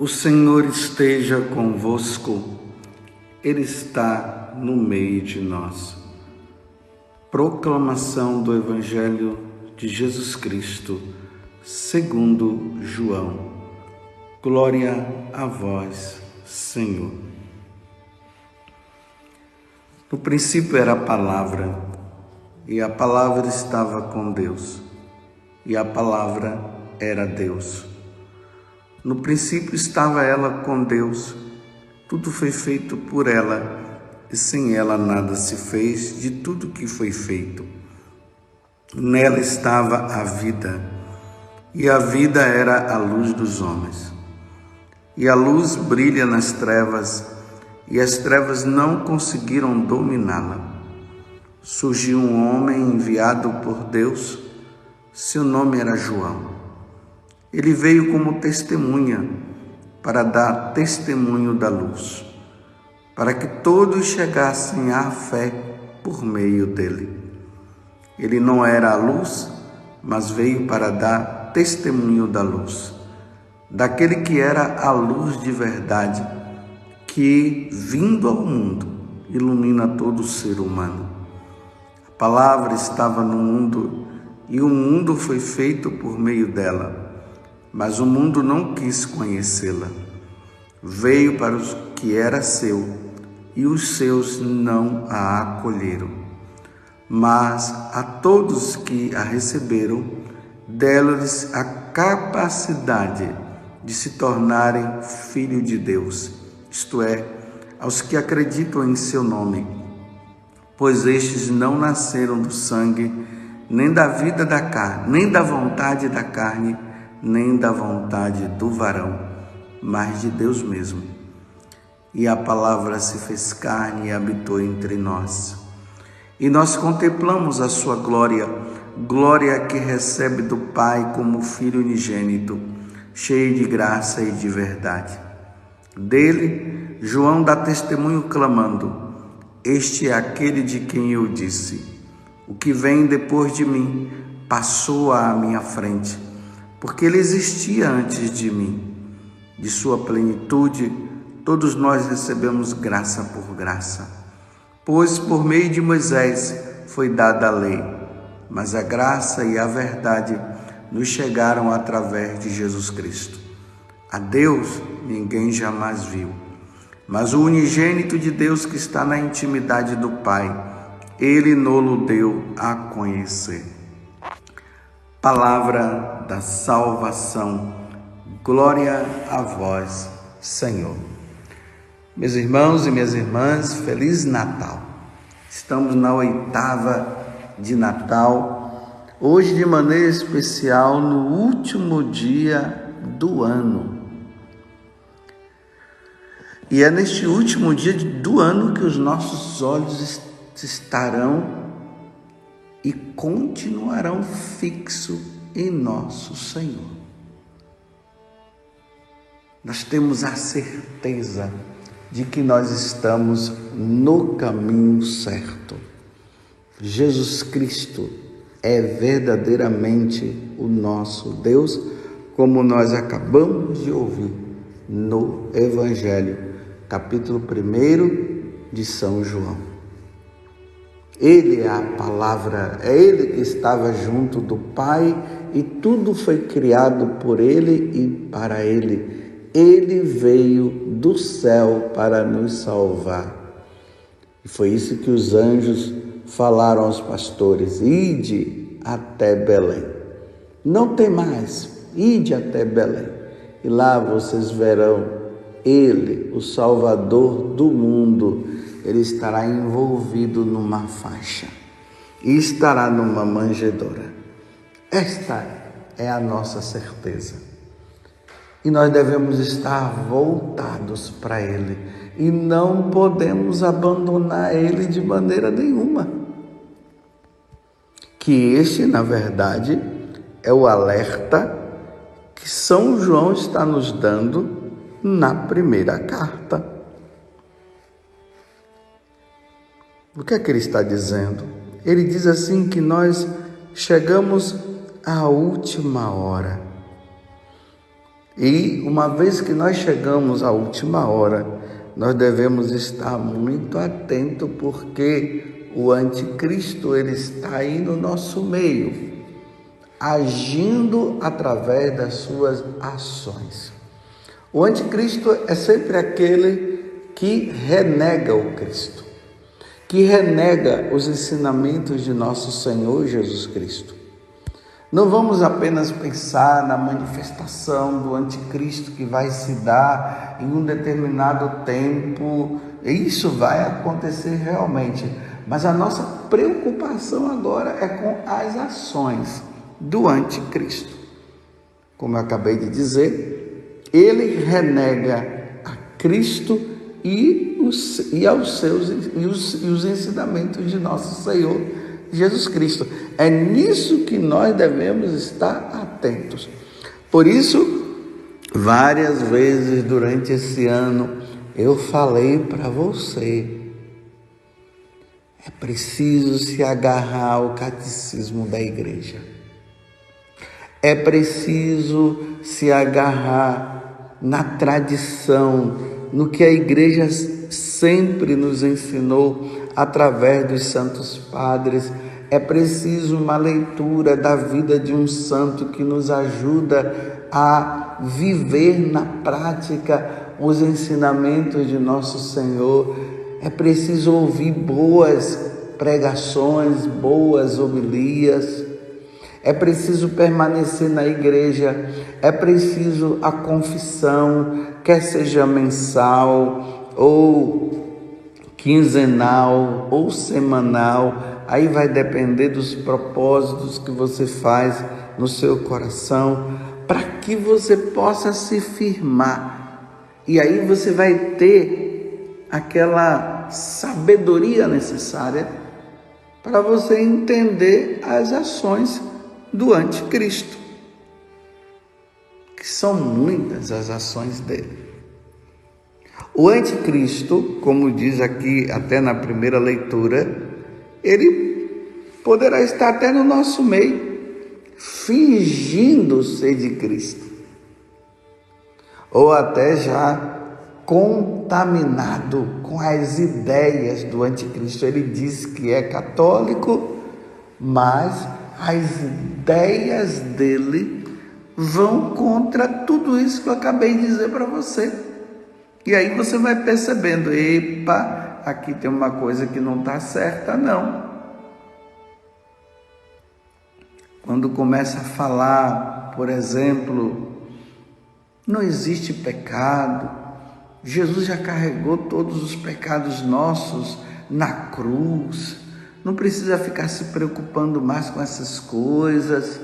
O Senhor esteja convosco, Ele está no meio de nós. Proclamação do Evangelho de Jesus Cristo, segundo João. Glória a vós, Senhor. No princípio era a palavra, e a palavra estava com Deus, e a palavra era Deus. No princípio estava ela com Deus, tudo foi feito por ela, e sem ela nada se fez de tudo que foi feito. Nela estava a vida, e a vida era a luz dos homens. E a luz brilha nas trevas, e as trevas não conseguiram dominá-la. Surgiu um homem enviado por Deus, seu nome era João. Ele veio como testemunha, para dar testemunho da luz, para que todos chegassem à fé por meio dele. Ele não era a luz, mas veio para dar testemunho da luz, daquele que era a luz de verdade, que, vindo ao mundo, ilumina todo ser humano. A palavra estava no mundo, e o mundo foi feito por meio dela, mas o mundo não quis conhecê-la. Veio para os que era seu, e os seus não a acolheram. Mas a todos que a receberam, deu-lhes a capacidade de se tornarem filhos de Deus, isto é, aos que acreditam em seu nome, pois estes não nasceram do sangue, nem da vida da carne, nem da vontade da carne, nem da vontade do varão, mas de Deus mesmo. E a palavra se fez carne e habitou entre nós. E nós contemplamos a sua glória, glória que recebe do Pai como Filho unigênito, cheio de graça e de verdade. Dele, João dá testemunho clamando: este é aquele de quem eu disse: o que vem depois de mim passou à minha frente, porque ele existia antes de mim. De sua plenitude, todos nós recebemos graça por graça. Pois por meio de Moisés foi dada a lei, mas a graça e a verdade nos chegaram através de Jesus Cristo. A Deus ninguém jamais viu, mas o unigênito de Deus que está na intimidade do Pai, Ele nos deu a conhecer. Palavra da salvação. Glória a vós, Senhor. Meus irmãos e minhas irmãs, Feliz Natal. Estamos na 8ª de Natal, hoje de maneira especial no último dia do ano. E é neste último dia do ano que os nossos olhos estarão e continuarão fixos em nosso Senhor. Nós temos a certeza de que nós estamos no caminho certo. Jesus Cristo é verdadeiramente o nosso Deus, como nós acabamos de ouvir no Evangelho, capítulo 1 de São João. Ele é a palavra, é Ele que estava junto do Pai e tudo foi criado por Ele e para Ele. Ele veio do céu para nos salvar. E foi isso que os anjos falaram aos pastores: ide até Belém. Não tem mais, ide até Belém. E lá vocês verão Ele, o Salvador do mundo. Ele estará envolvido numa faixa e estará numa manjedoura. Esta é a nossa certeza. E nós devemos estar voltados para Ele. E não podemos abandonar Ele de maneira nenhuma. Que este, na verdade, é o alerta que São João está nos dando na primeira carta. O que é que ele está dizendo? Ele diz assim que nós chegamos à última hora. E uma vez que nós chegamos à última hora, nós devemos estar muito atentos, porque o anticristo ele está aí no nosso meio, agindo através das suas ações. O anticristo é sempre aquele que renega o Cristo, que renega os ensinamentos de nosso Senhor Jesus Cristo. Não vamos apenas pensar na manifestação do anticristo que vai se dar em um determinado tempo, isso vai acontecer realmente, mas a nossa preocupação agora é com as ações do anticristo. Como eu acabei de dizer, ele renega a Cristo e os ensinamentos de nosso Senhor Jesus Cristo. É nisso que nós devemos estar atentos. Por isso, várias vezes durante esse ano, eu falei para você, é preciso se agarrar ao catecismo da igreja. É preciso se agarrar na tradição, no que a igreja sempre nos ensinou através dos santos padres. É preciso uma leitura da vida de um santo que nos ajuda a viver na prática os ensinamentos de nosso Senhor. É preciso ouvir boas pregações, boas homilias. É preciso permanecer na igreja. É preciso a confissão, quer seja mensal ou quinzenal ou semanal. Aí vai depender dos propósitos que você faz no seu coração, para que você possa se firmar. E aí você vai ter aquela sabedoria necessária para você entender as ações do anticristo, que são muitas as ações dele. O anticristo, como diz aqui até na primeira leitura, ele poderá estar até no nosso meio, fingindo ser de Cristo, ou até já contaminado com as ideias do anticristo. Ele diz que é católico, mas as ideias dele vão contra tudo isso que eu acabei de dizer para você. E aí você vai percebendo, epa, aqui tem uma coisa que não está certa, não. Quando começa a falar, por exemplo, não existe pecado, Jesus já carregou todos os pecados nossos na cruz, não precisa ficar se preocupando mais com essas coisas.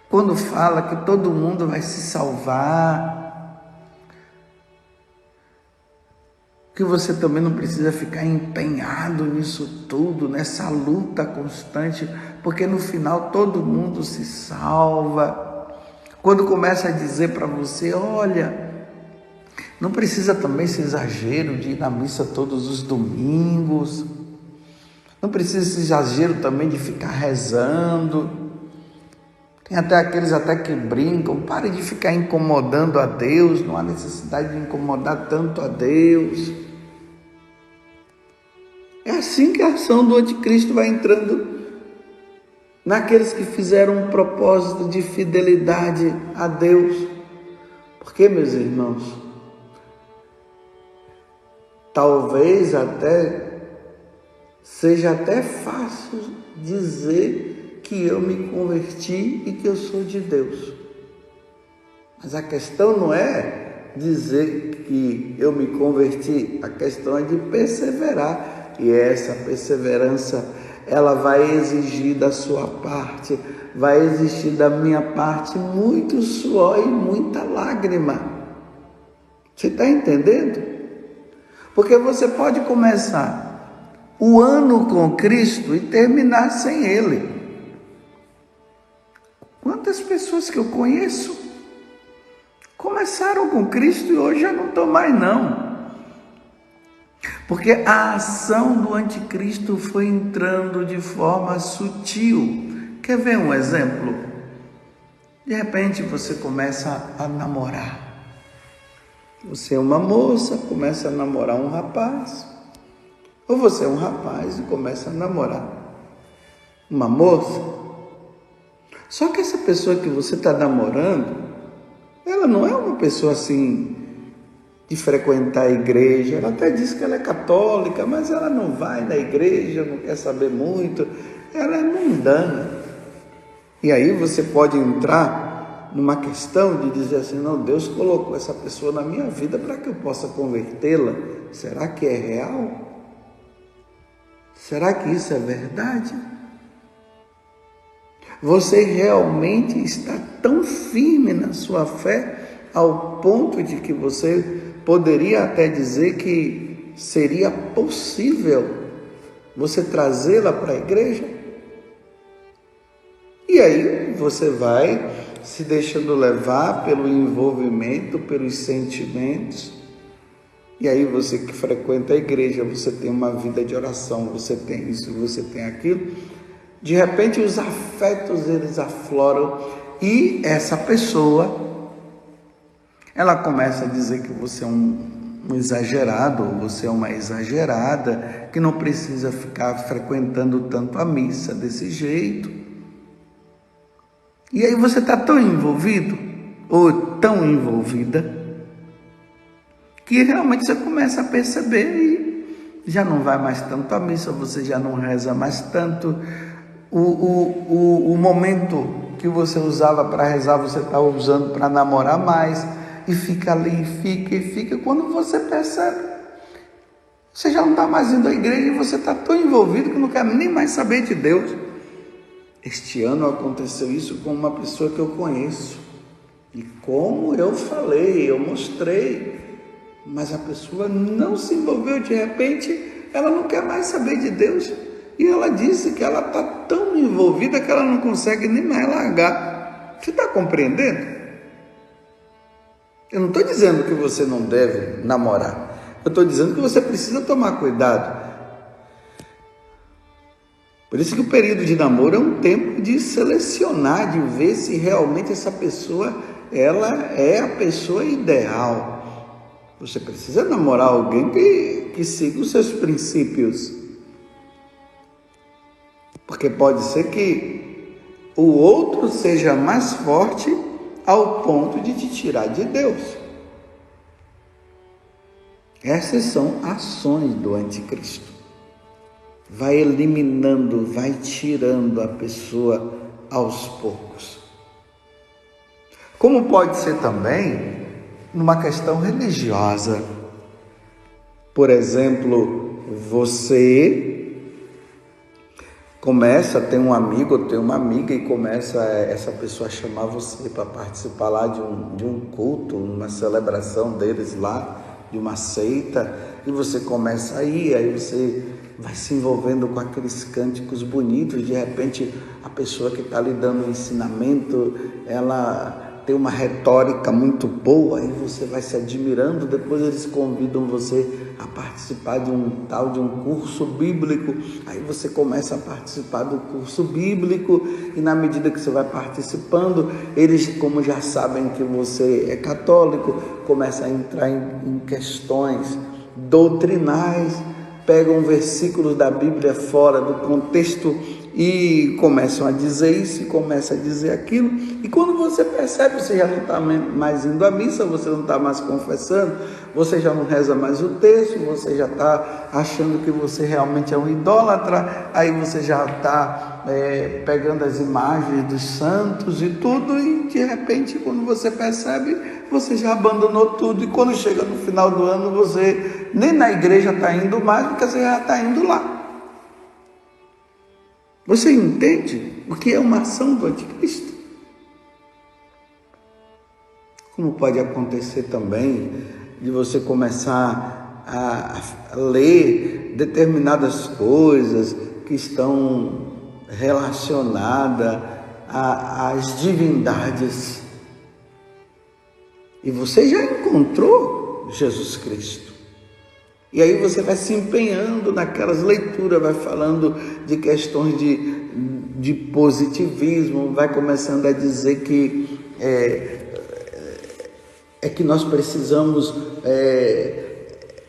Quando fala que todo mundo vai se salvar, que você também não precisa ficar empenhado nisso tudo, nessa luta constante, porque no final todo mundo se salva. Quando começa a dizer para você, olha, não precisa também esse exagero de ir na missa todos os domingos, não precisa esse exagero também de ficar rezando. Tem até aqueles que brincam, pare de ficar incomodando a Deus, não há necessidade de incomodar tanto a Deus. É assim que a ação do anticristo vai entrando naqueles que fizeram um propósito de fidelidade a Deus. Porque, meus irmãos, talvez seja até fácil dizer que eu me converti e que eu sou de Deus. Mas a questão não é dizer que eu me converti, a questão é de perseverar. E essa perseverança, ela vai exigir da sua parte, vai exigir da minha parte muito suor e muita lágrima. Você está entendendo? Porque você pode começar o ano com Cristo e terminar sem Ele. Quantas pessoas que eu conheço começaram com Cristo e hoje já não estão mais não. Porque a ação do anticristo foi entrando de forma sutil. Quer ver um exemplo? De repente você começa a namorar. Você é uma moça, começa a namorar um rapaz. Ou você é um rapaz e começa a namorar uma moça. Só que essa pessoa que você está namorando, ela não é uma pessoa assim de frequentar a igreja. Ela até diz que ela é católica, mas ela não vai na igreja, não quer saber muito. Ela é mundana. E aí você pode entrar numa questão de dizer assim, não, Deus colocou essa pessoa na minha vida para que eu possa convertê-la. Será que é real? Será que isso é verdade? Você realmente está tão firme na sua fé ao ponto de que você poderia até dizer que seria possível você trazê-la para a igreja? E aí você vai se deixando levar pelo envolvimento, pelos sentimentos. E aí você que frequenta a igreja, você tem uma vida de oração, você tem isso, você tem aquilo. De repente os afetos eles afloram e essa pessoa, ela começa a dizer que você é um exagerado, ou você é uma exagerada, que não precisa ficar frequentando tanto a missa desse jeito. E aí você está tão envolvido, ou tão envolvida, que realmente você começa a perceber e já não vai mais tanto à missa, você já não reza mais tanto. O momento que você usava para rezar, você está usando para namorar mais, e fica ali, e fica. Quando você percebe, você já não está mais indo à igreja e você está tão envolvido que não quer nem mais saber de Deus. Este ano aconteceu isso com uma pessoa que eu conheço. E como eu falei, eu mostrei, mas a pessoa não se envolveu. De repente, ela não quer mais saber de Deus. E ela disse que ela está tão envolvida que ela não consegue nem mais largar. Você está compreendendo? Eu não estou dizendo que você não deve namorar. Eu estou dizendo que você precisa tomar cuidado. Por isso que o período de namoro é um tempo de selecionar, de ver se realmente essa pessoa, ela é a pessoa ideal. Você precisa namorar alguém que siga os seus princípios. Porque pode ser que o outro seja mais forte ao ponto de te tirar de Deus. Essas são ações do anticristo. Vai eliminando, vai tirando a pessoa aos poucos. Como pode ser também numa questão religiosa. Por exemplo, você começa a ter um amigo ou ter uma amiga e começa essa pessoa a chamar você para participar lá de um culto, uma celebração deles lá, de uma seita, e você começa a ir, aí você vai se envolvendo com aqueles cânticos bonitos. De repente a pessoa que está lhe dando o ensinamento, ela tem uma retórica muito boa, aí você vai se admirando. Depois eles convidam você a participar de um curso bíblico, aí você começa a participar do curso bíblico, e na medida que você vai participando, eles, como já sabem que você é católico, começam a entrar em questões doutrinais, pegam versículos da Bíblia fora do contexto e começam a dizer isso e começam a dizer aquilo. E quando você percebe, você já não está mais indo à missa, você não está mais confessando, você já não reza mais o texto, você já está achando que você realmente é um idólatra, aí você já está pegando as imagens dos santos e tudo, e de repente, quando você percebe, você já abandonou tudo, e quando chega no final do ano, você nem na igreja está indo mais, porque você já está indo lá. Você entende o que é uma ação do anticristo? Como pode acontecer também de você começar a ler determinadas coisas que estão relacionadas às divindades. E você já encontrou Jesus Cristo. E aí você vai se empenhando naquelas leituras, vai falando de questões de positivismo, vai começando a dizer que é que nós precisamos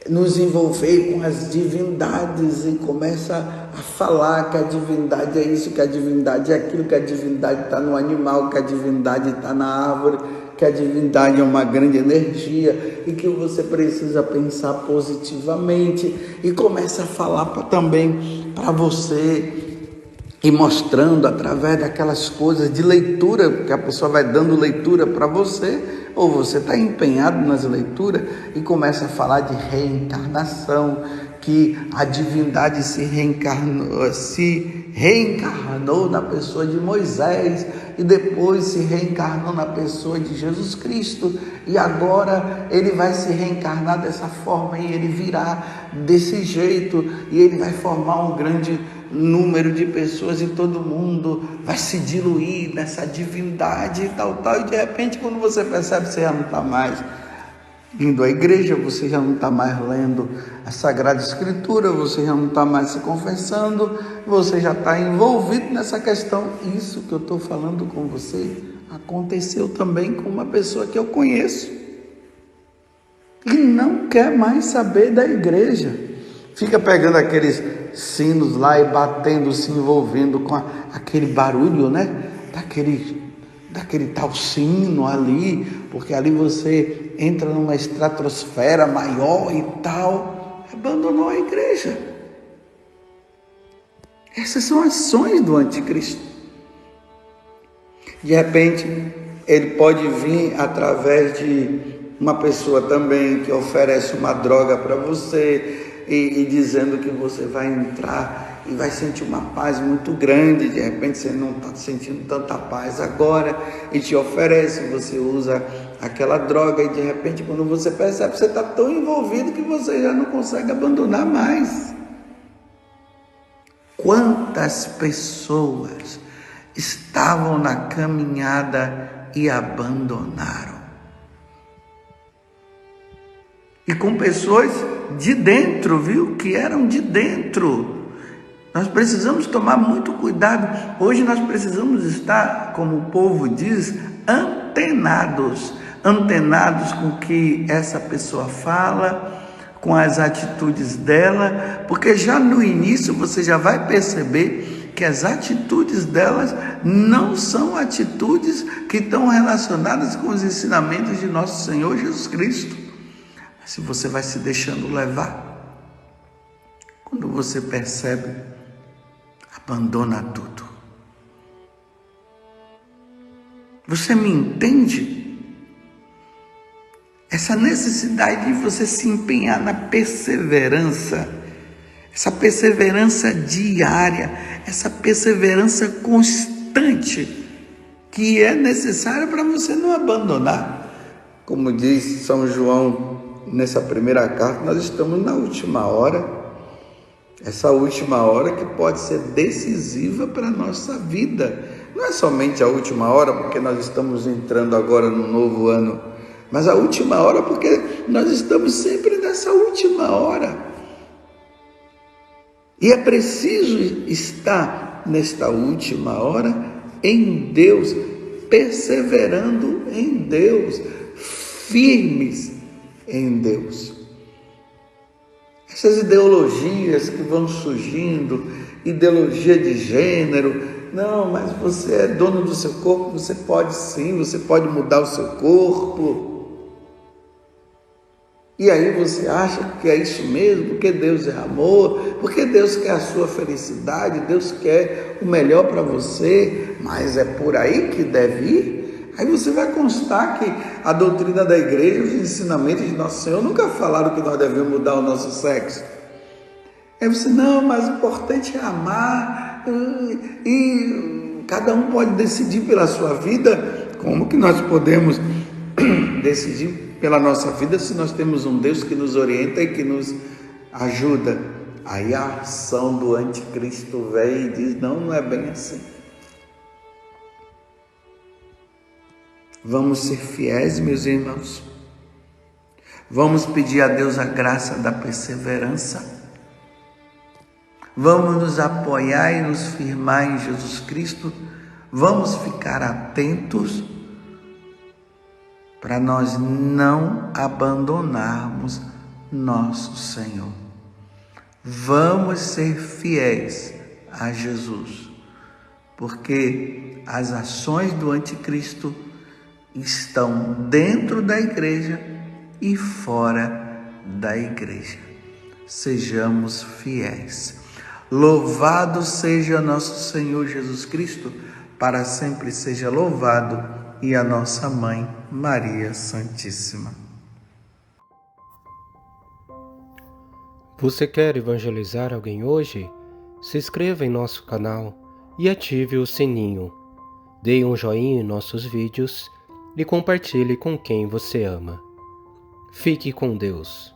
nos envolver com as divindades e começa a falar que a divindade é isso, que a divindade é aquilo, que a divindade está no animal, que a divindade está na árvore, que a divindade é uma grande energia e que você precisa pensar positivamente, e começa a falar também para você, e mostrando através daquelas coisas de leitura, que a pessoa vai dando leitura para você, ou você está empenhado nas leituras e começa a falar de reencarnação, que a divindade se reencarnou na pessoa de Moisés e depois se reencarnou na pessoa de Jesus Cristo, e agora ele vai se reencarnar dessa forma e ele virá desse jeito e ele vai formar um grande número de pessoas e todo mundo vai se diluir nessa divindade e tal, e de repente quando você percebe, você já não está mais indo à igreja, você já não está mais lendo a Sagrada Escritura, você já não está mais se confessando, você já está envolvido nessa questão. Isso que eu estou falando com você aconteceu também com uma pessoa que eu conheço e não quer mais saber da igreja, fica pegando aqueles sinos lá e batendo, se envolvendo com aquele barulho, né? Daquele tal sino ali, porque ali você entra numa estratosfera maior e tal. Abandonou a igreja. Essas são ações do anticristo. De repente, ele pode vir através de uma pessoa também que oferece uma droga para você e dizendo que você vai entrar e vai sentir uma paz muito grande. De repente você não está sentindo tanta paz agora e te oferece, você usa aquela droga e de repente quando você percebe, você está tão envolvido que você já não consegue abandonar mais. Quantas pessoas estavam na caminhada e abandonaram? E com pessoas de dentro, viu? Que eram de dentro. Nós precisamos tomar muito cuidado. Hoje nós precisamos estar, como o povo diz, antenados com o que essa pessoa fala, com as atitudes dela, porque já no início você já vai perceber que as atitudes delas não são atitudes que estão relacionadas com os ensinamentos de nosso Senhor Jesus Cristo. Mas se você vai se deixando levar, quando você percebe, abandona tudo. Você me entende? Essa necessidade de você se empenhar na perseverança, essa perseverança diária, essa perseverança constante, que é necessária para você não abandonar. Como diz São João nessa primeira carta, nós estamos na última hora. Essa última hora que pode ser decisiva para a nossa vida. Não é somente a última hora, porque nós estamos entrando agora no novo ano, mas a última hora porque nós estamos sempre nessa última hora. E é preciso estar nesta última hora em Deus, perseverando em Deus, firmes em Deus. Essas ideologias que vão surgindo, ideologia de gênero, não, mas você é dono do seu corpo, você pode sim, você pode mudar o seu corpo. E aí você acha que é isso mesmo, porque Deus é amor, porque Deus quer a sua felicidade, Deus quer o melhor para você, mas é por aí que deve ir? Aí você vai constar que a doutrina da igreja, os ensinamentos de Nosso Senhor nunca falaram que nós devemos mudar o nosso sexo. Aí você, não, mas o importante é amar e cada um pode decidir pela sua vida. Como que nós podemos decidir pela nossa vida se nós temos um Deus que nos orienta e que nos ajuda? Aí a ação do anticristo vem e diz, não é bem assim. Vamos ser fiéis, meus irmãos. Vamos pedir a Deus a graça da perseverança. Vamos nos apoiar e nos firmar em Jesus Cristo. Vamos ficar atentos, para nós não abandonarmos nosso Senhor. Vamos ser fiéis a Jesus, porque as ações do anticristo estão dentro da igreja e fora da igreja. Sejamos fiéis. Louvado seja nosso Senhor Jesus Cristo, para sempre seja louvado, e a nossa Mãe, Maria Santíssima. Você quer evangelizar alguém hoje? Se inscreva em nosso canal e ative o sininho. Dê um joinha em nossos vídeos e compartilhe com quem você ama. Fique com Deus.